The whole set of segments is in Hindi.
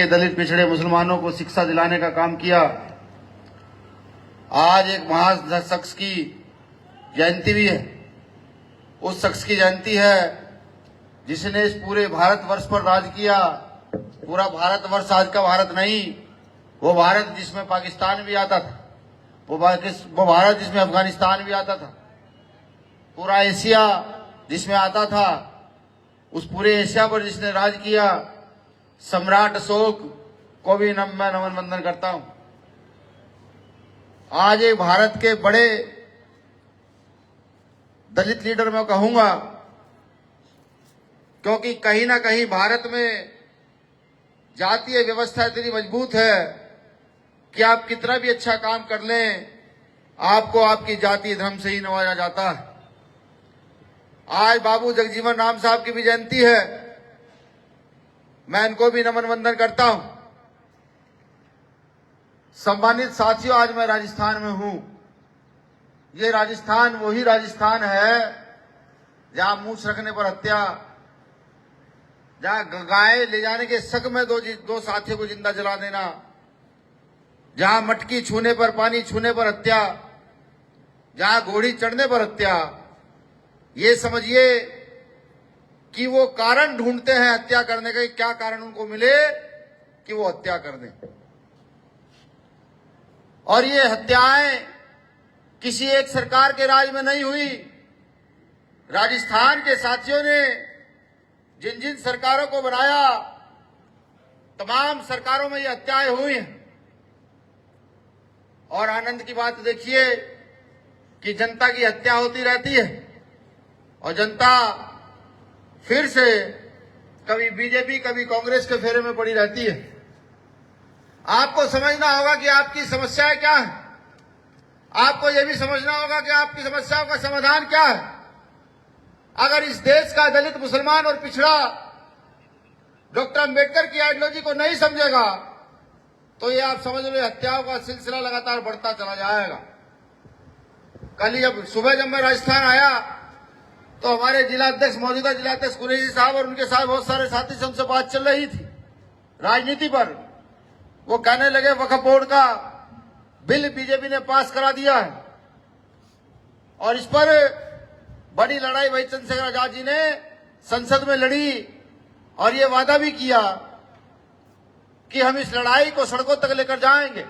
के दलित पिछड़े मुसलमानों को शिक्षा दिलाने का काम किया। आज एक महान शख्स की जयंती भी है। उस शख्स की जयंती है जिसने इस पूरे भारतवर्ष पर राज किया। पूरा भारतवर्ष आज का भारत नहीं, वो भारत जिसमें पाकिस्तान भी आता था, वो भारत जिसमें अफगानिस्तान भी आता था, पूरा एशिया जिसमें आता था, उस पूरे एशिया पर जिसने राज किया, सम्राट अशोक को भी मैं नमन वंदन करता हूं। आज एक भारत के बड़े दलित लीडर मैं कहूंगा, क्योंकि कहीं ना कहीं भारत में जातीय व्यवस्था इतनी मजबूत है कि आप कितना भी अच्छा काम कर लें, आपको आपकी जातीय धर्म से ही नवाजा जाता है। आज बाबू जगजीवन राम साहब की भी जयंती है, मैं इनको भी नमन वंदन करता हूं। सम्मानित साथियों, आज मैं राजस्थान में हूं। ये राजस्थान वही राजस्थान है जहां मूछ रखने पर हत्या, जहां गाय ले जाने के शक में दो साथियों को जिंदा जला देना, जहां मटकी छूने पर, पानी छूने पर हत्या, जहां घोड़ी चढ़ने पर हत्या। ये समझिए कि वो कारण ढूंढते हैं हत्या करने का, क्या कारण उनको मिले कि वो हत्या कर दें। और ये हत्याएं किसी एक सरकार के राज में नहीं हुई। राजस्थान के साथियों ने जिन जिन सरकारों को बनाया, तमाम सरकारों में ये हत्याएं हुई हैं। और आनंद की बात देखिए कि जनता की हत्या होती रहती है और जनता फिर से कभी बीजेपी कभी कांग्रेस के फेरे में पड़ी रहती है। आपको समझना होगा कि आपकी समस्याएं क्या है। आपको यह भी समझना होगा कि आपकी समस्याओं का समाधान क्या है। अगर इस देश का दलित, मुसलमान और पिछड़ा डॉक्टर अंबेडकर की आइडियोलॉजी को नहीं समझेगा तो ये आप समझ लो हत्याओं का सिलसिला लगातार बढ़ता चला जाएगा। कल जब मैं राजस्थान आया तो हमारे जिलाध्यक्ष, मौजूदा जिलाध्यक्ष कुरैशी साहब और उनके साथ बहुत सारे साथी से उनसे बात चल रही थी राजनीति पर। वो कहने लगे वक्फ बोर्ड का बिल बीजेपी ने पास करा दिया है और इस पर बड़ी लड़ाई भाई चंद्रशेखर आजाद जी ने संसद में लड़ी और ये वादा भी किया कि हम इस लड़ाई को सड़कों तक लेकर जाएंगे।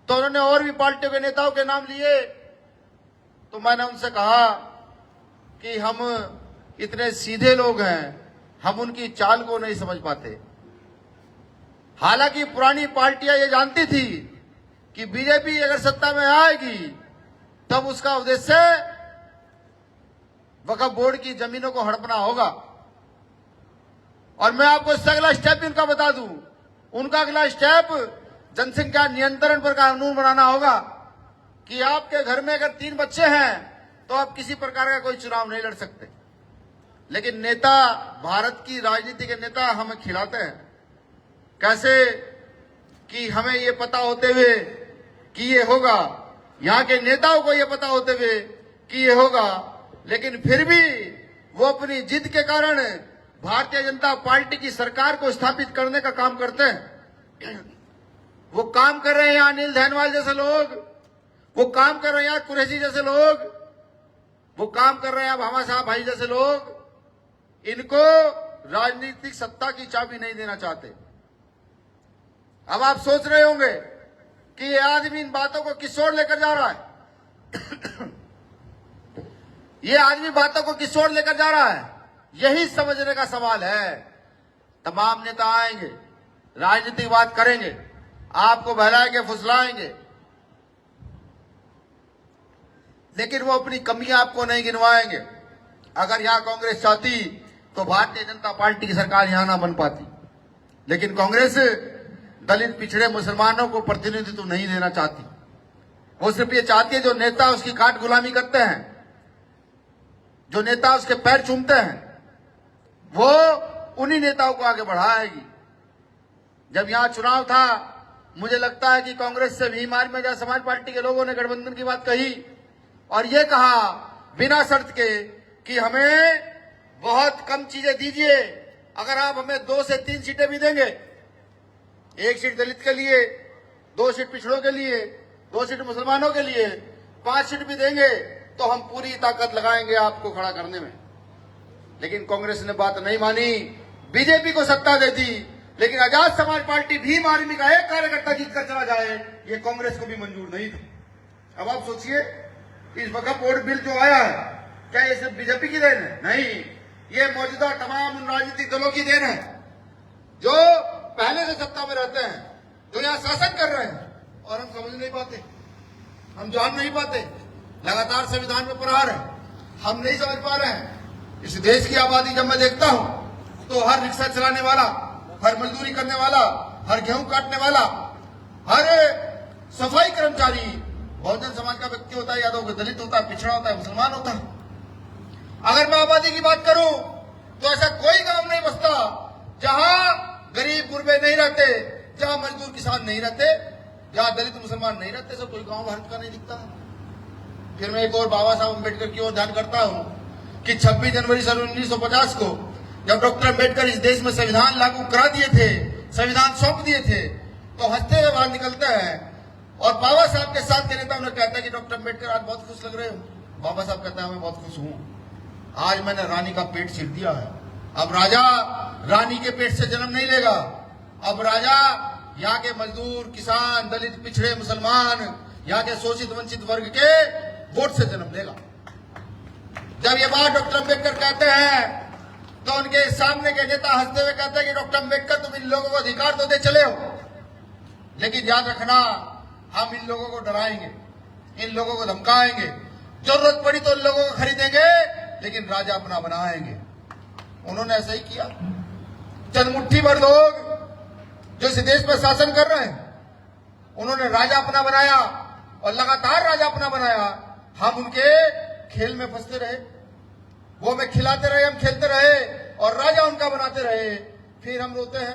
तो उन्होंने और भी पार्टियों के नेताओं के नाम लिए। तो मैंने उनसे कहा कि हम इतने सीधे लोग हैं, हम उनकी चाल को नहीं समझ पाते। हालांकि पुरानी पार्टियां ये जानती थी कि बीजेपी अगर सत्ता में आएगी तब उसका उद्देश्य वक्फ बोर्ड की जमीनों को हड़पना होगा। और मैं आपको इससे अगला स्टेप भी उनका बता दूं। उनका अगला स्टेप जनसंख्या नियंत्रण पर कानून बनाना होगा कि आपके घर में अगर 3 बच्चे हैं तो आप किसी प्रकार का कोई चुनाव नहीं लड़ सकते। लेकिन नेता, भारत की राजनीति के नेता हमें खिलाते हैं कैसे कि हमें ये पता होते हुए कि ये होगा, यहाँ के नेताओं को ये पता होते हुए कि ये होगा, लेकिन फिर भी वो अपनी जिद के कारण भारतीय जनता पार्टी की सरकार को स्थापित करने का काम करते हैं। वो काम कर रहे हैं यहाँ अनिल धैनवाल जैसे लोग, वो काम कर रहे हैं यहाँ कुरैशी जैसे लोग, वो काम कर रहे हैं भामा साहब भाई जैसे लोग। इनको राजनीतिक सत्ता की चाबी नहीं देना चाहते। अब आप सोच रहे होंगे कि ये आदमी इन बातों को किस ओर लेकर जा रहा है। ये आदमी बातों को किस ओर लेकर जा रहा है, यही समझने का सवाल है। तमाम नेता आएंगे, राजनीतिक बात करेंगे, आपको बहलाएंगे, फुसलाएंगे, लेकिन वो अपनी कमियां आपको नहीं गिनवाएंगे। अगर यहां कांग्रेस चाहती तो भारतीय जनता पार्टी की सरकार यहां ना बन पाती। लेकिन कांग्रेस दलित, पिछड़े, मुसलमानों को प्रतिनिधित्व नहीं देना चाहती। वो सिर्फ ये चाहती है जो नेता उसकी काट गुलामी करते हैं, जो नेता उसके पैर चूमते हैं, वो उन्हीं नेताओं को आगे बढ़ाएगी। जब यहां चुनाव था, मुझे लगता है कि कांग्रेस से भीम आर्मी में समाज पार्टी के लोगों ने गठबंधन की बात कही और ये कहा बिना शर्त के कि हमें बहुत कम चीजें दीजिए, अगर आप हमें 2 से 3 सीटें भी देंगे 1 सीट दलित के लिए, 2 सीट पिछड़ों के लिए, 2 सीट मुसलमानों के लिए, 5 सीट भी देंगे तो हम पूरी ताकत लगाएंगे आपको खड़ा करने में। लेकिन कांग्रेस ने बात नहीं मानी, बीजेपी को सत्ता दे दी, लेकिन आजाद समाज पार्टी भीम आर्मी का एक कार्यकर्ता जीत कर चला जाए, ये कांग्रेस को भी मंजूर नहीं था। अब आप सोचिए, इस वक्त वोट बिल जो आया है, क्या ये सिर्फ बीजेपी की देन है? नहीं, ये मौजूदा तमाम उन राजनीतिक दलों की देन है जो पहले से सत्ता में रहते हैं, जो यहाँ शासन कर रहे हैं, और हम समझ नहीं पाते, हम जान नहीं पाते। लगातार संविधान में प्रहार है, हम नहीं समझ पा रहे हैं। इस देश की आबादी जब मैं देखता हूं तो हर रिक्शा चलाने वाला, हर मजदूरी करने वाला, हर गेहूं काटने वाला, हर सफाई कर्मचारी बहुजन समाज का व्यक्ति होता है, यादव का दलित होता है, पिछड़ा होता है, मुसलमान होता है। अगर मैं आबादी की बात करूं तो ऐसा कोई गांव नहीं बसता जहां गरीब गुरबे नहीं रहते, जहां मजदूर किसान नहीं रहते, जहां दलित मुसलमान नहीं रहते, सब कोई गांव भारत का नहीं दिखता। फिर मैं एक और बाबा साहब अम्बेडकर की ओर ध्यान करता हूं कि 26 जनवरी सन 1950 को जब डॉक्टर अम्बेडकर इस देश में संविधान लागू करा दिए थे, संविधान सौंप दिए थे, तो हंसते हुए बाहर निकलते हैं और बाबा साहब के साथ के नेता उन्हें कहता है कि डॉक्टर अम्बेडकर आज बहुत खुश लग रहे हो। बाबा साहब कहता है मैं बहुत खुश हूं, आज मैंने रानी का पेट चीर दिया है। अब राजा रानी के पेट से जन्म नहीं लेगा, अब राजा यहाँ के मजदूर, किसान, दलित, पिछड़े, मुसलमान, यहाँ के शोषित वंचित वर्ग के वोट से जन्म लेगा। जब ये बात डॉक्टर अम्बेडकर कहते हैं तो उनके सामने के नेता हंसते हुए कहते हैं कि डॉक्टर अम्बेडकर तुम इन लोगों को अधिकार तो दे चले हो, लेकिन याद रखना हम इन लोगों को डराएंगे, इन लोगों को धमकाएंगे, जरूरत पड़ी तो इन लोगों को खरीदेंगे, लेकिन राजा अपना बनाएंगे। उन्होंने ऐसा ही किया। चंद मुट्ठी भर लोग जो इस देश पर शासन कर रहे हैं, उन्होंने राजा अपना बनाया और लगातार राजा अपना बनाया। हम उनके खेल में फंसते रहे, वो हमें खिलाते रहे, हम खेलते रहे और राजा उनका बनाते रहे। फिर हम रोते हैं,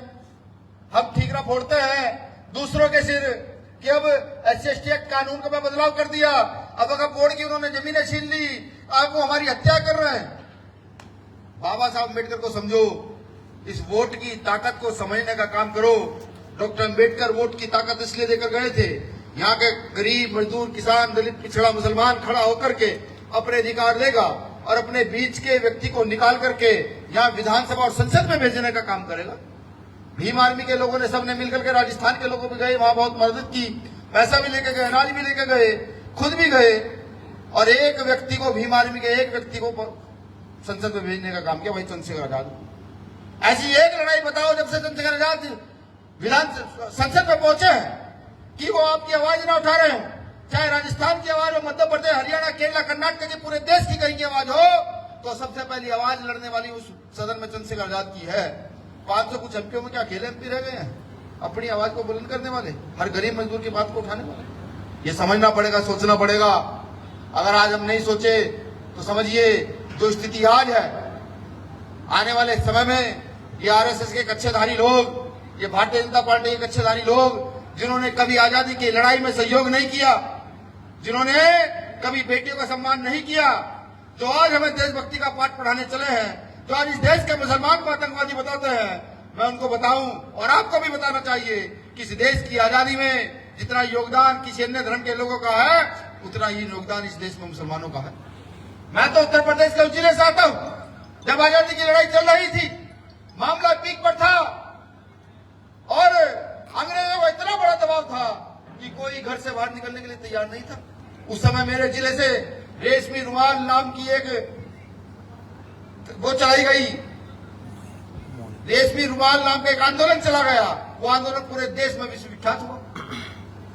हम ठीकरा फोड़ते हैं दूसरों के सिर कि अब SC/ST एक्ट कानून का बदलाव कर दिया, अब अगर बोर्ड की उन्होंने जमीनें छीन ली, अब वो हमारी हत्या कर रहे हैं। बाबा साहब अम्बेडकर को समझो, इस वोट की ताकत को समझने का काम करो। डॉक्टर अम्बेडकर वोट की ताकत इसलिए देकर गए थे, यहाँ के गरीब, मजदूर, किसान, दलित, पिछड़ा, मुसलमान खड़ा होकर के अपने अधिकार लेगा और अपने बीच के व्यक्ति को निकाल करके यहाँ विधानसभा और संसद में भेजने का काम करेगा। भीम आर्मी के लोगों ने सबने मिलकर के राजस्थान के लोगों भी गए, वहां बहुत मदद की, पैसा भी लेके गए, अनाज भी लेके गए, खुद भी गए और एक व्यक्ति को, भीम आर्मी के एक व्यक्ति को संसद में भेजने का काम किया, वही चंद्रशेखर आजाद। ऐसी एक लड़ाई बताओ जब से चंद्रशेखर आजाद विधान संसद में पहुंचे हैं कि वो आपकी आवाज ना उठा रहे हो। चाहे राजस्थान की आवाज हो, मध्य प्रदेश, हरियाणा, केरला, कर्नाटक की, पूरे देश की कहीं की आवाज हो, तो सबसे पहली आवाज लड़ने वाली उस सदन में चंद्रशेखर आजाद की है। 500 कुछ एमपीओ में क्या अकेले एमपी रह गए हैं अपनी आवाज को बुलंद करने वाले, हर गरीब मजदूर की बात को उठाने वाले? ये समझना पड़ेगा, सोचना पड़ेगा। अगर आज हम नहीं सोचे तो समझिए जो स्थिति आज है, आने वाले समय में ये RSS के कच्छेधारी लोग, ये भारतीय जनता पार्टी के कच्छेधारी लोग, जिन्होंने कभी आजादी की लड़ाई में सहयोग नहीं किया, जिन्होंने कभी बेटियों का सम्मान नहीं किया, जो आज हमें देशभक्ति का पाठ पढ़ाने चले हैं, जो आज इस देश के मुसलमान को आतंकवादी बताते हैं, मैं उनको बताऊं और आपको भी बताना चाहिए कि इस देश की आजादी में जितना योगदान किसी अन्य धर्म के लोगों का है, उतना ही योगदान इस देश में मुसलमानों का है। मैं तो उत्तर प्रदेश के जिले से आता हूं। जब आजादी की लड़ाई चल रही थी, मामला पीक पर था और अंग्रेजों का इतना बड़ा दबाव था कि कोई घर से बाहर निकलने के लिए तैयार नहीं था। उस समय मेरे जिले से रेशमी रुमाल नाम की एक वो चलाई गई, रेशमी रुमाल नाम का एक आंदोलन चला गया। वो आंदोलन पूरे देश में विश्वविख्यात हुआ।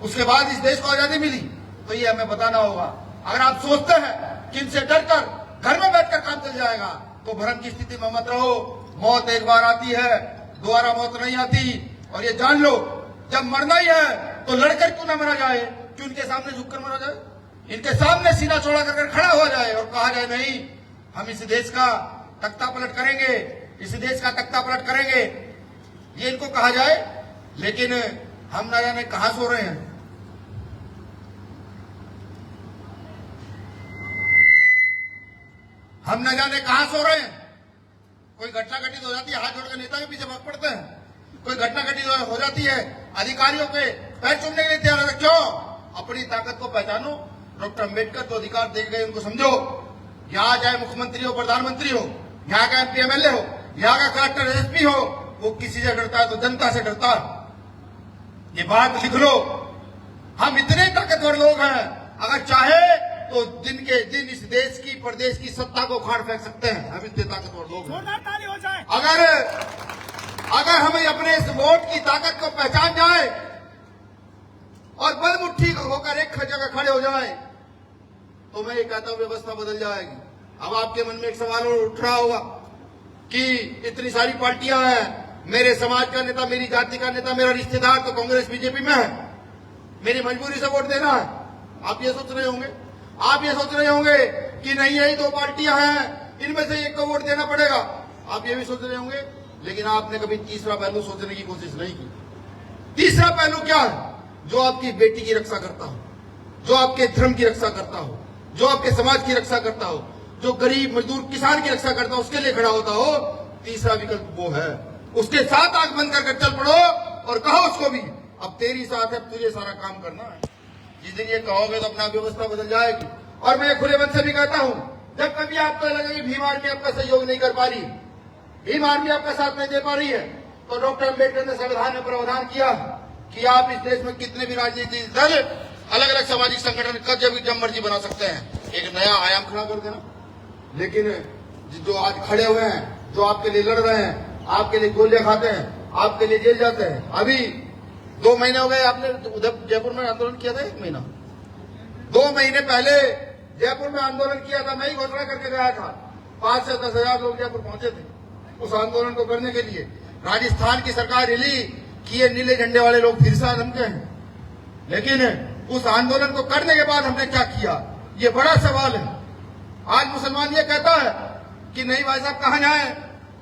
उसके बाद इस देश को आजादी मिली। तो ये हमें बताना होगा। अगर आप सोचते हैं कि इनसे डरकर घर में बैठकर काम चल जाएगा, तो भ्रम की स्थिति में मत रहो। मौत एक बार आती है, दोबारा मौत नहीं आती। और ये जान लो, जब मरना ही है तो लड़कर क्यों ना मरा जाए, क्यों इनके सामने झुककर मरा जाए, इनके सामने सीना चौड़ा कर खड़ा हुआ जाए और कहा जाए नहीं, हम इस देश का तख्ता पलट करेंगे, इस देश का तख्ता पलट करेंगे, ये इनको कहा जाए। लेकिन हम न जाने कहां सो रहे हैं। हम न जाने कहां सो रहे हैं। कोई घटना घटित हो जाती है, हाथ जोड़कर नेता के पीछे भाग पड़ते हैं। कोई घटना घटित हो जाती है, अधिकारियों के पैर चूमने के लिए तैयार है। क्यों? अपनी ताकत को पहचानो। डॉक्टर अम्बेडकर तो अधिकार दे गए, उनको समझो। यहाँ चाहे मुख्यमंत्री हो, प्रधानमंत्री हो, यहाँ का MP MLA हो, यहाँ का कलेक्टर SP हो, वो किसी से डरता है तो जनता से डरता है। ये बात लिख लो। हम इतने ताकतवर लोग हैं, अगर चाहे तो दिन के दिन इस देश की प्रदेश की सत्ता को उखाड़ फेंक सकते हैं। हम इतने ताकतवर लोग हैं। अगर हमें अपने इस वोट की ताकत को पहचान जाए और बल मुट्ठी होकर एक जगह खड़े हो जाए, तो मैं ये कहता हूं व्यवस्था बदल जाएगी। अब आपके मन में एक सवाल उठ रहा होगा कि इतनी सारी पार्टियां हैं, मेरे समाज का नेता, मेरी जाति का नेता, मेरा रिश्तेदार तो कांग्रेस बीजेपी में है, मेरी मजबूरी से वोट देना है। आप ये सोच रहे होंगे कि नहीं, यही दो पार्टियां हैं, इनमें से एक को वोट देना पड़ेगा। आप ये भी सोच रहे होंगे, लेकिन आपने कभी तीसरा पहलू सोचने की कोशिश नहीं की। तीसरा पहलू क्या है? जो आपकी बेटी की रक्षा करता हो, जो आपके धर्म की रक्षा करता हो, जो आपके समाज की रक्षा करता हो, जो गरीब मजदूर किसान की रक्षा करता हो, उसके लिए खड़ा होता हो। तीसरा विकल्प वो है। उसके साथ आंख बंद कर चल पड़ो और कहो उसको भी, अब तेरी साथ है, तुझे सारा काम करना है। जिस दिन ये कहोगे तो अपना व्यवस्था बदल जाएगी। और मैं खुले मन से भी कहता हूं, जब कभी आपको लगे कि भीम आर्मी आपका सहयोग नहीं कर पा रही, भीम आर्मी आपका साथ नहीं दे पा रही है, तो डॉक्टर अम्बेडकर ने संविधान में प्रावधान किया कि आप इस देश में कितने भी राजनीतिक दल, अलग अलग सामाजिक संगठन जब मर्जी बना सकते हैं। एक नया आयाम खड़ा कर देना। लेकिन जो आज खड़े हुए हैं, जो आपके लिए लड़ रहे हैं, आपके लिए गोलियां खाते हैं, आपके लिए जेल जाते हैं, अभी 2 महीने हो गए। आपने उधर जयपुर में आंदोलन किया था, 1 महीना, 2 महीने पहले जयपुर में आंदोलन किया था। मैं ही घोषणा करके गया था। 5 से 10 हजार लोग जयपुर पहुंचे थे उस आंदोलन को करने के लिए। राजस्थान की सरकार रिली कि ये नीले झंडे वाले लोग फिर से आलमके हैं। लेकिन उस आंदोलन को करने के बाद हमने क्या किया, ये बड़ा सवाल है। आज मुसलमान ये कहता है कि नहीं भाई साहब, कहां जाए,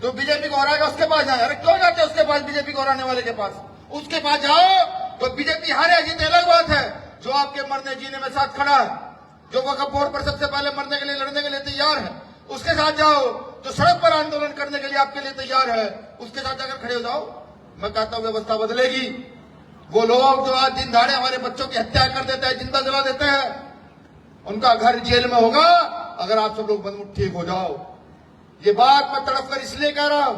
जो बीजेपी को हराएगा उसके पास जाए। अरे क्यों जाते उसके पास, बीजेपी को हराने वाले के पास? उसके पास जाओ तो बीजेपी हारे जीते अलग बात है, जो आपके मरने जीने में साथ खड़ा है, जो वक्फ बोर्ड पर सबसे पहले मरने के लिए, लड़ने के लिए तैयार है, उसके साथ जाओ। जो सड़क पर आंदोलन करने के लिए आपके लिए तैयार है, उसके साथ जाकर खड़े हो जाओ। मैं कहता हूं व्यवस्था बदलेगी। वो लोग जो आज दिन दहाड़े हमारे बच्चों की हत्या कर देते हैं, जिंदा जला देते हैं, उनका घर जेल में होगा अगर आप सब लोग बदमुट्ठी हो जाओ। ये बात मैं तड़प कर इसलिए कह रहा हूं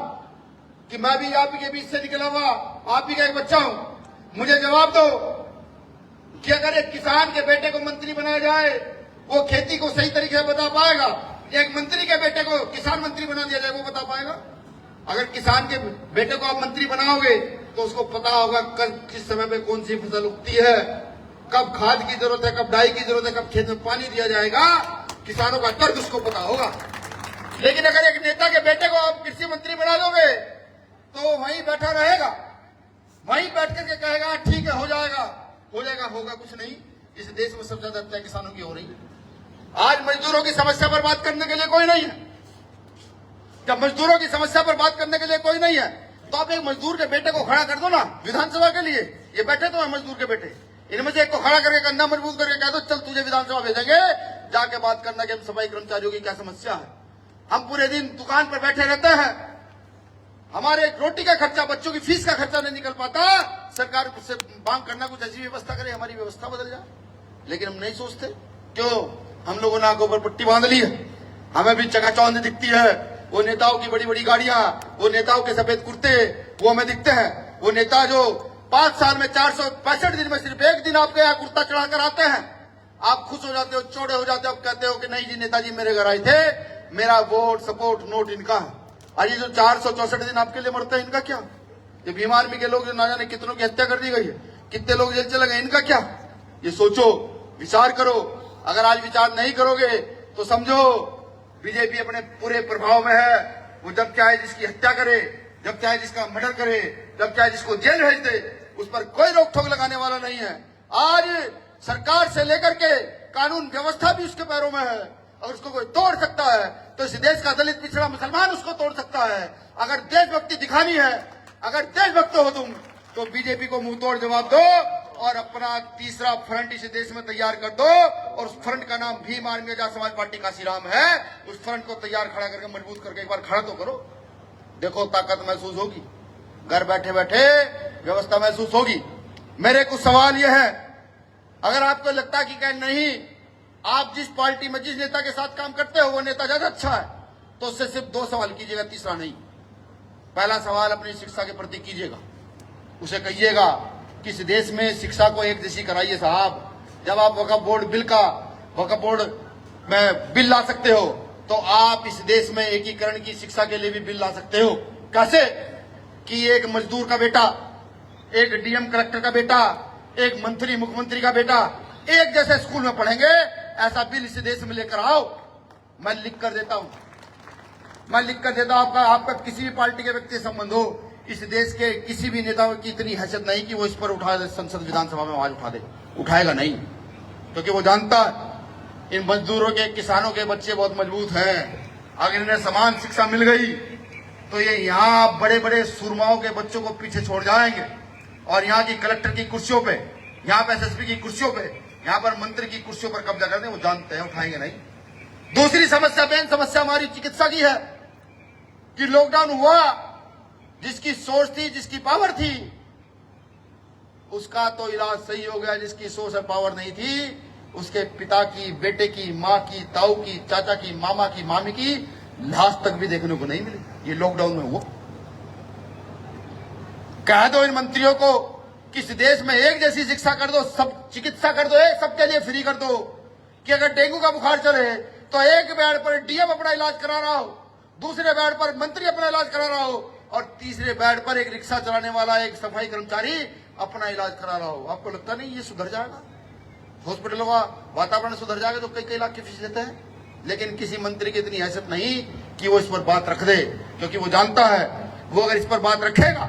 कि मैं भी आप ही के बीच से निकला हुआ, आप ही का एक बच्चा हूं। मुझे जवाब दो कि अगर एक किसान के बेटे को मंत्री बनाया जाए, वो खेती को सही तरीके से बता पाएगा? एक मंत्री के बेटे को किसान मंत्री बना दिया जाए, वो बता पाएगा? अगर किसान के बेटे को आप मंत्री बनाओगे तो उसको पता होगा किस समय पे कौन सी फसल उगती है, कब खाद की जरूरत है, कब डाई की जरूरत है, कब खेत में पानी दिया जाएगा। किसानों का दर्द उसको पता होगा। लेकिन अगर एक नेता के बेटे को आप कृषि मंत्री बना दोगे तो वहीं बैठा रहेगा, वहीं बैठ करके कहेगा ठीक है, हो जाएगा, होगा कुछ नहीं। इस देश में सबसे ज्यादा हत्या किसानों की हो रही है। आज मजदूरों की समस्या पर बात करने के लिए कोई नहीं है। जब मजदूरों की समस्या पर बात करने के लिए कोई नहीं है, तो आप एक मजदूर के बेटे को खड़ा कर दो ना विधानसभा के लिए। ये बैठे तो है मजदूर के बेटे, इनमें से एक को खड़ा करके कंधा मजबूत करके कह दो चल तुझे विधानसभा भेजेंगे, जाके बात करना कि हम सफाई कर्मचारियों की क्या समस्या है। हम पूरे दिन दुकान पर बैठे रहते हैं, हमारे रोटी का खर्चा, बच्चों की फीस का खर्चा नहीं निकल पाता। सरकार से मांग करना कुछ ऐसी व्यवस्था करे, हमारी व्यवस्था बदल जाए। लेकिन हम नहीं सोचते। क्यों? हम लोगों ने आंखों पर पट्टी बांध ली है, हमें भी चकाचौंध दिखती है। वो नेताओं की बड़ी बड़ी गाड़ियां, वो नेताओं के सफेद कुर्ते, वो हमें दिखते हैं। वो नेता जो 5 साल में 465 दिन में सिर्फ एक दिन आपके यहाँ कुर्ता चढ़ाकर आते हैं, आप खुश हो जाते हो, चौड़े हो जाते हो, कहते हो कि नहीं जी नेताजी मेरे घर आए थे, मेरा वोट सपोर्ट नोट इनका है। आज ये जो 464 दिन आपके लिए मरते हैं, इनका क्या? ये भीम आर्मी के लोग जो ना जाने कितनों की हत्या कर दी गई है, कितने लोग जेल चले गए, इनका क्या? ये सोचो, विचार करो। अगर आज विचार नहीं करोगे तो समझो बीजेपी अपने पूरे प्रभाव में है। वो जब चाहे जिसकी हत्या करे, जब चाहे जिसका मर्डर करे, जब चाहे जिसको जेल भेज दे, उस पर कोई रोक टोक लगाने वाला नहीं है। आज सरकार से लेकर के कानून व्यवस्था भी उसके पैरों में है। अगर उसको कोई तोड़ सकता है तो इस देश का दलित पिछड़ा मुसलमान उसको तोड़ सकता है। अगर देशभक्ति दिखानी है, अगर देशभक्त हो तुम, तो बीजेपी को मुंह तोड़ जवाब दो और अपना तीसरा फ्रंट इस देश में तैयार कर दो। और उस फ्रंट का नाम भीम आर्मी आजाद समाज पार्टी काशीराम है। उस फ्रंट को तैयार खड़ा करके मजबूत करके एक बार खड़ा तो करो, देखो ताकत महसूस होगी। घर बैठे बैठे व्यवस्था महसूस होगी। मेरे कुछ सवाल यह है, अगर आपको लगता है कि नहीं आप जिस पार्टी में जिस नेता के साथ काम करते हो वो नेता ज्यादा अच्छा है, तो उससे सिर्फ 2 सवाल कीजिएगा, तीसरा नहीं। पहला सवाल अपनी शिक्षा के प्रति कीजिएगा, उसे कहिएगा कि इस देश में शिक्षा को एक जैसी कराइए साहब। जब आप वक्फ बोर्ड में बिल ला सकते हो, तो आप इस देश में एकीकरण की शिक्षा के लिए भी बिल ला सकते हो। कैसे? कि एक मजदूर का बेटा, एक डीएम कलेक्टर का बेटा, एक मंत्री मुख्यमंत्री का बेटा एक जैसे स्कूल में पढ़ेंगे, ऐसा बिल इस देश में लेकर आओ। मैं लिख कर देता हूं आपका किसी भी पार्टी के व्यक्ति से संबंध हो, इस देश के किसी भी नेता की इतनी हैसियत नहीं कि वो इस पर उठा दे, संसद विधानसभा में आवाज उठा दे। उठाएगा नहीं, क्योंकि वो जानता है इन मजदूरों के, किसानों के बच्चे बहुत मजबूत हैं। अगर इन्हें समान शिक्षा मिल गई तो ये यहाँ बड़े बड़े सुरमाओं के बच्चों को पीछे छोड़ जाएंगे, और यहाँ की कलेक्टर की कुर्सियों पे, यहाँ पे एसएसपी की कुर्सियों पे, यहाँ पर मंत्री की कुर्सियों पर कब्जा करते हैं। वो जानते हैं उठाएंगे नहीं। दूसरी समस्या, मेन समस्या हमारी चिकित्सा की है कि लॉकडाउन हुआ, जिसकी सोच थी, जिसकी पावर थी, उसका तो इलाज सही हो गया। जिसकी सोच और पावर नहीं थी, उसके पिता की, बेटे की, माँ की, ताऊ की, चाचा की, मामा की, मामी की लाश तक भी देखने को नहीं मिली। ये लॉकडाउन में हुआ। कह दो इन मंत्रियों को कि इस देश में एक जैसी शिक्षा कर दो, सब चिकित्सा कर दो, सबके लिए फ्री कर दो, कि अगर डेंगू का बुखार चले तो एक बेड पर डीएम अपना इलाज करा रहा हो, दूसरे बेड पर मंत्री अपना इलाज करा रहा हो, और तीसरे बेड पर एक रिक्शा चलाने वाला, एक सफाई कर्मचारी अपना इलाज करा रहा हो। आपको लगता नहीं ये सुधर जाएगा? हॉस्पिटलों का वातावरण सुधर जाएगा तो कई लाख की फीस लेते हैं। लेकिन किसी मंत्री की इतनी हैसियत नहीं कि वो इस पर बात रख दे, क्योंकि वो जानता है वो अगर इस पर बात रखेगा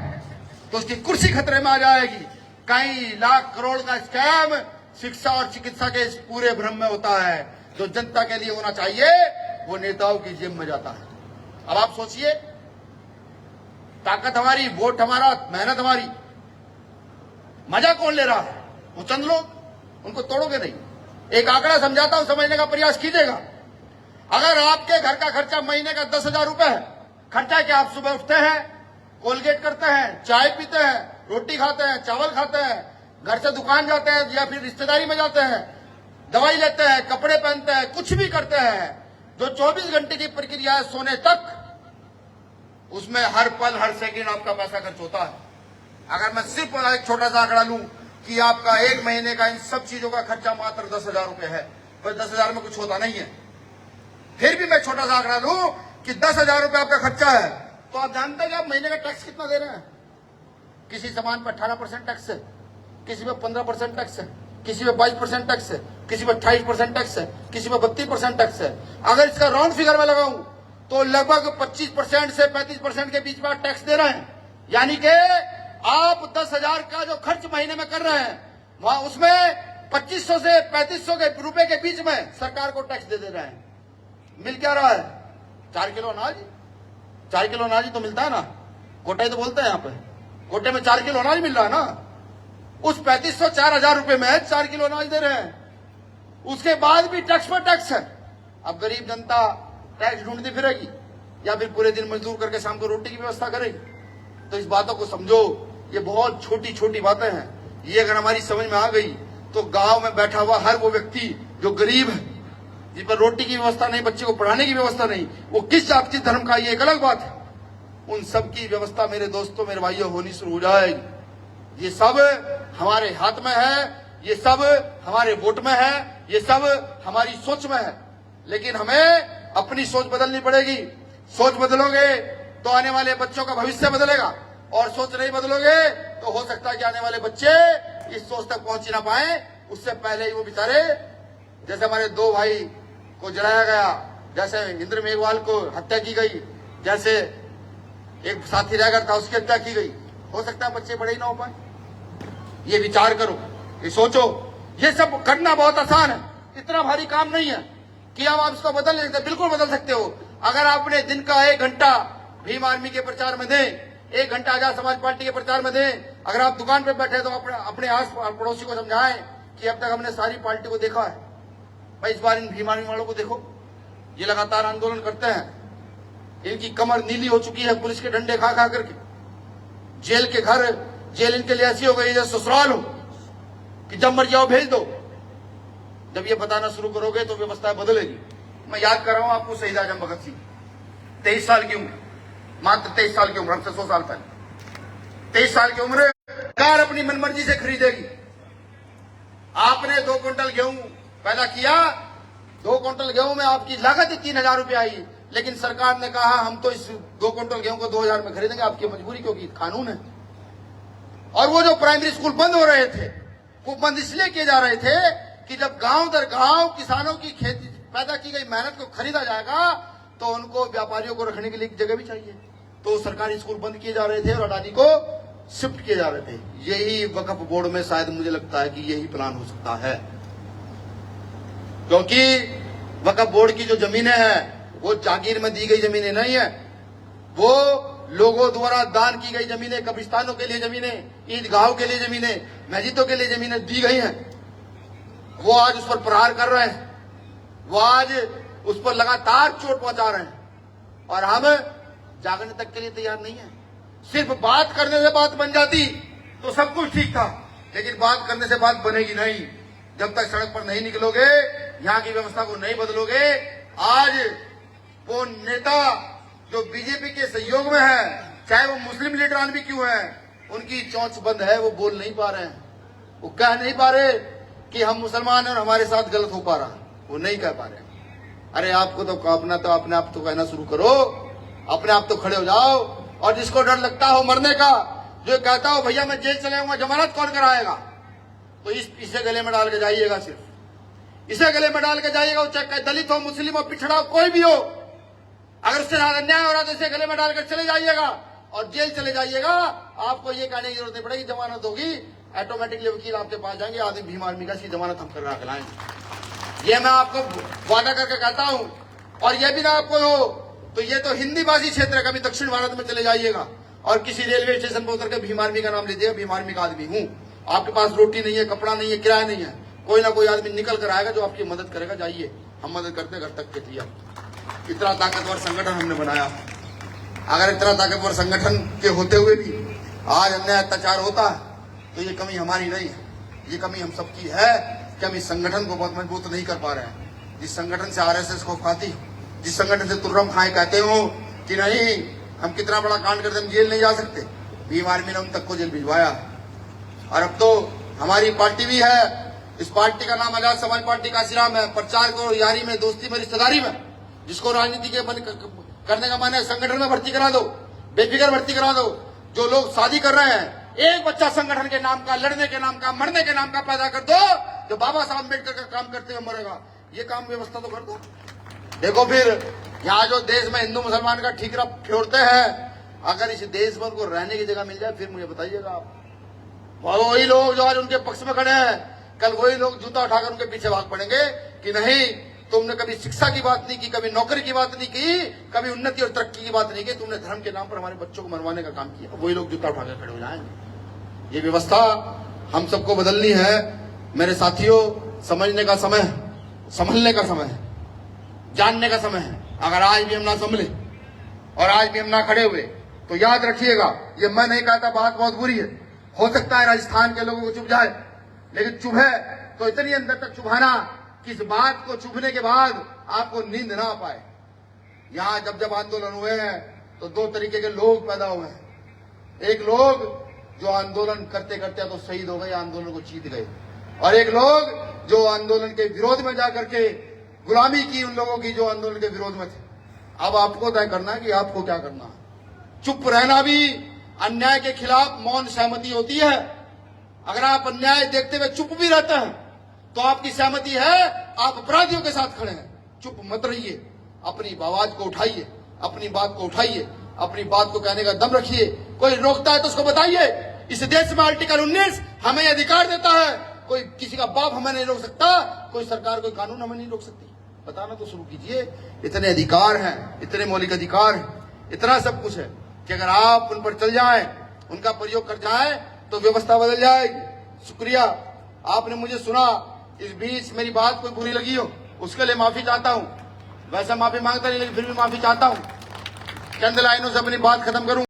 तो उसकी कुर्सी खतरे में आ जाएगी। कई लाख करोड़ का स्कैम शिक्षा और चिकित्सा के इस पूरे भ्रम में होता है। जो जनता के लिए होना चाहिए वो नेताओं की जेब में जाता है। अब आप सोचिए, ताकत हमारी, वोट हमारा, मेहनत हमारी, मजा कौन ले रहा है? वो चंद लोग। उनको तोड़ोगे नहीं। एक आंकड़ा समझाता हूं, समझने का प्रयास कीजिएगा। अगर आपके घर का खर्चा महीने का 10,000 रुपए है, खर्चा क्या? आप सुबह उठते हैं, कोलगेट करते हैं, चाय पीते हैं, रोटी खाते हैं, चावल खाते हैं, घर से दुकान जाते हैं या फिर रिश्तेदारी में जाते हैं, दवाई लेते हैं, कपड़े पहनते हैं, कुछ भी करते हैं। जो 24 घंटे की प्रक्रिया है सोने तक, उसमें हर पल हर सेकंड आपका पैसा खर्च होता है। अगर मैं सिर्फ एक छोटा सा आंकड़ा लूं कि आपका एक महीने का इन सब चीजों का खर्चा मात्र 10,000 रुपए है, पर 10,000 में कुछ होता नहीं है। फिर भी मैं छोटा सा आंकड़ा लूं कि 10,000 रुपए आपका खर्चा है, तो आप जानते हैं कि आप महीने का टैक्स कितना दे रहे हैं? किसी सामान पर 18% टैक्स है, किसी पे 15% टैक्स है, किसी पे 22% टैक्स है, किसी पे 28% टैक्स है, किसी पे 32% टैक्स है। अगर इसका राउंड फिगर में लगाऊं तो लगभग 25% से 35% के बीच में टैक्स दे रहे हैं। यानी कि आप 10,000 का जो खर्च महीने में कर रहे हैं, वहां उसमें 2500 से 3500 के रुपए के बीच में सरकार को टैक्स दे रहे हैं। मिल क्या रहा है? 4 किलो अनाज। 4 किलो अनाज ही तो मिलता है ना, कोटा ही तो बोलते हैं यहाँ पे। कोटे में 4 किलो अनाज मिल रहा है ना। उस 3500 4,000 रुपए में 4 किलो अनाज दे रहे हैं। उसके बाद भी टैक्स पर टैक्स है। अब गरीब जनता टैक्स ढूंढती फिरेगी या फिर पूरे दिन मजदूर करके शाम को रोटी की व्यवस्था करेगी। तो इस बातों को समझो, ये बहुत छोटी छोटी बातें हैं। ये अगर हमारी समझ में आ गई तो गांव में बैठा हुआ हर वो व्यक्ति जो गरीब है, जिस पर रोटी की व्यवस्था नहीं, बच्चे को पढ़ाने की व्यवस्था नहीं, वो किस जात किस धर्म का, ये एक अलग बात है, उन सब की व्यवस्था मेरे दोस्तों, मेरे भाइयों होनी शुरू हो जाएगी। ये सब हमारे हाथ में है, ये सब हमारे वोट में है, ये सब हमारी सोच में है। लेकिन हमें अपनी सोच बदलनी पड़ेगी। सोच बदलोगे तो आने वाले बच्चों का भविष्य बदलेगा, और सोच नहीं बदलोगे तो हो सकता है कि आने वाले बच्चे इस सोच तक पहुंच ही ना पाए। उससे पहले ही वो बेचारे, जैसे हमारे 2 भाई को जलाया गया, जैसे इंद्र मेघवाल को हत्या की गई, जैसे एक साथी रैगर था उसकी हत्या की गई, हो सकता है बच्चे बड़े ही ना हो पाए। ये विचार करो, ये सोचो। ये सब करना बहुत आसान है, इतना भारी काम नहीं है कि आप इसको बदल नहीं सकते। बिल्कुल बदल सकते हो। अगर आपने दिन का 1 घंटा भीम आर्मी के प्रचार में दें, 1 घंटा आजाद समाज पार्टी के प्रचार में दें। अगर आप दुकान पे बैठे तो अपने आस पड़ोसी को समझाएं कि अब तक हमने सारी पार्टी को देखा है, भाई इस बार इन भीम आर्मी वालों को देखो, ये लगातार आंदोलन करते हैं, इनकी कमर नीली हो चुकी है पुलिस के डंडे खा खा करके। जेल के घर, जेल इनके लिए ऐसी हो गई जैसे ससुराल हो। कि जब मर्जी आओ भेज दो। जब ये बताना शुरू करोगे तो व्यवस्था बदलेगी। मैं याद कर रहा हूं आपको शहीद आजम भगत सिंह, 23 साल की उम्र, मात्र 23 साल की उम्र, हमसे 100 साल पहले 23 साल की उम्र, कार अपनी मनमर्जी से खरीदेगी। आपने 2 क्विंटल गेहूं पैदा किया, 2 क्विंटल गेहूं में आपकी लागत 3,000 रुपये आई, लेकिन सरकार ने कहा हम तो इस 2 क्विंटल गेहूं को 2,000 में खरीदेंगे, आपकी मजबूरी क्योंकि कानून है। और वो जो प्राइमरी स्कूल बंद हो रहे थे, वो बंद इसलिए किए जा रहे थे कि जब गांव दर गांव किसानों की खेती पैदा की गई मेहनत को खरीदा जाएगा तो उनको व्यापारियों को रखने के लिए जगह भी चाहिए। तो सरकारी स्कूल बंद किए जा रहे थे और अडानी को शिफ्ट किए जा रहे थे। यही वक्फ बोर्ड में शायद मुझे लगता है कि यही प्लान हो सकता है, क्योंकि वक्फ बोर्ड की जो जमीनें हैं वो जागीर में दी गई जमीनें नहीं है, वो लोगों द्वारा दान की गई जमीनें, कब्रिस्तानों के लिए जमीनें, ईदगाहों के लिए जमीनें, मस्जिदों के लिए जमीनें दी गई हैं। वो आज उस पर प्रहार कर रहे हैं, वो आज उस पर लगातार चोट पहुंचा रहे हैं और हम जागने तक के लिए तैयार नहीं है। सिर्फ बात करने से बात बन जाती तो सब कुछ ठीक था, लेकिन बात करने से बात बनेगी नहीं। जब तक सड़क पर नहीं निकलोगे, यहाँ की व्यवस्था को नहीं बदलोगे। आज वो नेता जो बीजेपी के सहयोग में है, चाहे वो मुस्लिम लीडरान भी क्यों है, उनकी चौंच बंद है, वो बोल नहीं पा रहे हैं, वो कह नहीं पा रहे कि हम मुसलमान हैं और हमारे साथ गलत हो पा रहा, वो नहीं कह पा रहे। अरे आपको तो अपना तो अपने आप तो कहना शुरू करो, अपने आप तो खड़े हो जाओ। और जिसको डर लगता हो मरने का, जो कहता हो भैया मैं जेल चले जाऊंगा, जमानत कौन कराएगा, तो इसे गले में डाल के जाइएगा, सिर्फ इसे गले में डाल के जाइएगा। चाहे दलित हो, मुस्लिम हो, पिछड़ा हो, कोई भी हो, अगर उससे अन्याय हो रहा तो इसे गले में डालकर चले जाइएगा और जेल चले जाइएगा। आपको ये कहने की जरूरत नहीं पड़ेगी जमानत होगी, ऑटोमेटिकली वकील आपके पास जाएंगे, आदमी भीम आर्मी का जमानत हम कर रहा लाएंगे। ये मैं आपको वादा करके कहता हूं। और ये भी ना आपको हो तो ये तो हिंदी भाषी क्षेत्र है, कभी दक्षिण भारत में चले जाइएगा और किसी रेलवे स्टेशन पर उतर के भीम आर्मी का नाम लीजिएगा, भीम आर्मी का आदमी हूं। आपके पास रोटी नहीं है, कपड़ा नहीं है, किराया नहीं है, कोई ना कोई आदमी निकल कर आएगा जो आपकी मदद करेगा। जाइए, हम मदद करते घर तक के लिए। इतना ताकतवर संगठन हमने बनाया। अगर इतना ताकतवर संगठन के होते हुए भी आज अन्याय अत्याचार होता है तो ये कमी हमारी नहीं है, ये कमी हम सबकी है कि हम इस संगठन को बहुत मजबूत नहीं कर पा रहे हैं। जिस संगठन से आरएसएस को खाती, जिस संगठन से तुर्रम खाए कहते हो कि नहीं हम कितना बड़ा कांड करते हम जेल नहीं जा सकते, भीम आर्मी ने उन तक को जेल भिजवाया। और अब तो हमारी पार्टी भी है, इस पार्टी का नाम आजाद समाज पार्टी काशीराम है। प्रचार को यारी में, दोस्ती में, रिश्तेदारी में, जिसको राजनीति के करने का माने संगठन में भर्ती करा दो, बेफिक्र भर्ती करा दो। जो लोग शादी कर रहे हैं, एक बच्चा संगठन के नाम का, लड़ने के नाम का, मरने के नाम का पैदा कर दो, जो बाबा साहब अम्बेडकर का काम करते हुए मरेगा। ये काम व्यवस्था तो कर दो। देखो फिर यहाँ जो देश में हिंदू मुसलमान का ठीकरा फोड़ते हैं, अगर इस देश में उनको रहने की जगह मिल जाए फिर मुझे बताइएगा आप। वही लोग जो आज उनके पक्ष में खड़े हैं, कल वही लोग जूता उठाकर उनके पीछे भाग पड़ेंगे कि नहीं तुमने कभी शिक्षा की बात नहीं की, कभी नौकरी की बात नहीं की, कभी उन्नति और तरक्की की बात नहीं की, तुमने धर्म के नाम पर हमारे बच्चों को मरवाने का काम किया। वही लोग जूता उठाकर खड़े हो जाएंगे। ये व्यवस्था हम सबको बदलनी है मेरे साथियों। समझने का समय है, संभलने का समय है, जानने का समय है। अगर आज भी हम ना संभले और आज भी हम ना खड़े हुए तो याद रखिएगा, ये मैं नहीं कहता, बात बहुत बुरी है। हो सकता है राजस्थान के लोगों को चुभ जाए, लेकिन चुभे तो इतनी अंदर तक चुभाना कि इस बात को चुभने के बाद आपको नींद ना आ पाए। यहाँ जब जब आंदोलन हुए हैं तो 2 तरीके के लोग पैदा हुए हैं। एक लोग जो आंदोलन करते करते तो शहीद हो गए, आंदोलन को जीत गए, और एक लोग जो आंदोलन के विरोध में जाकर के गुलामी की उन लोगों की जो आंदोलन के विरोध में थे। अब आपको तय करना है कि आपको क्या करना है। चुप रहना भी अन्याय के खिलाफ मौन सहमति होती है। अगर आप अन्याय देखते हुए चुप भी रहते हैं तो आपकी सहमति है, आप अपराधियों के साथ खड़े हैं। चुप मत रहिए, अपनी आवाज को उठाइए, अपनी बात को उठाइए, अपनी बात को कहने का दम रखिए। कोई रोकता है तो उसको बताइए। इस देश में आर्टिकल 19 हमें अधिकार देता है, कोई किसी का बाप हमें नहीं रोक सकता, कोई सरकार कोई कानून हमें नहीं रोक सकती। बताना तो शुरू कीजिए। इतने अधिकार हैं, इतने मौलिक अधिकार हैं, इतना सब कुछ है कि अगर आप उन पर चल जाएं, उनका प्रयोग कर जाएं तो व्यवस्था बदल जाएगी। शुक्रिया, आपने मुझे सुना। इस बीच मेरी बात कोई बुरी लगी हो उसके लिए माफी चाहता हूं। वैसे माफी मांगता नहीं, लेकिन फिर भी माफी चाहता हूं। चंद लाइनों से अपनी बात खत्म करूं।